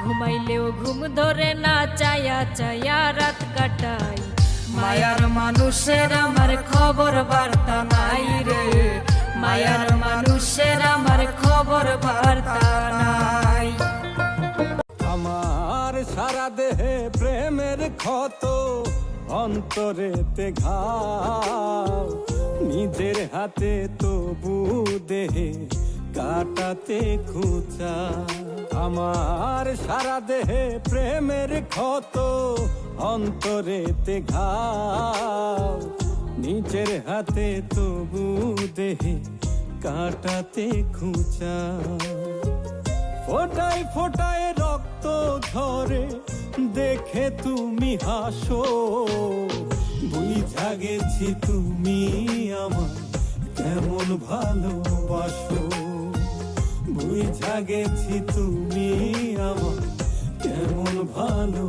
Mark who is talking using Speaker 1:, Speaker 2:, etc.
Speaker 1: ঘুমাইলেও ঘুম ধরে না, চায়া চায়া রাত কাটাই।
Speaker 2: মায়ার মানুষের আমার খবর বার্তা নাই রে, মায়ার মানুষের আমার খবর বার্তা নাই।
Speaker 3: আমার সারা দেহে প্রেমের ক্ষত, অন্তরেতে ঘাও, নিজের হাতে তবু দেহে কাটাতে খুঁচা। আমার সারা দেহে প্রেমের ক্ষত, অন্তরেতে ঘাও, নিজের হাতে তবু দেহে কাটাতে খুঁচা। ফোটায় ফোটায় রক্ত ঝরে দেখে তুমি হাসো, বুঝা গেছি তুমি আমার কেমন ভালোবাসো, বুঝা গেছি তুমি আমার কেমন ভালো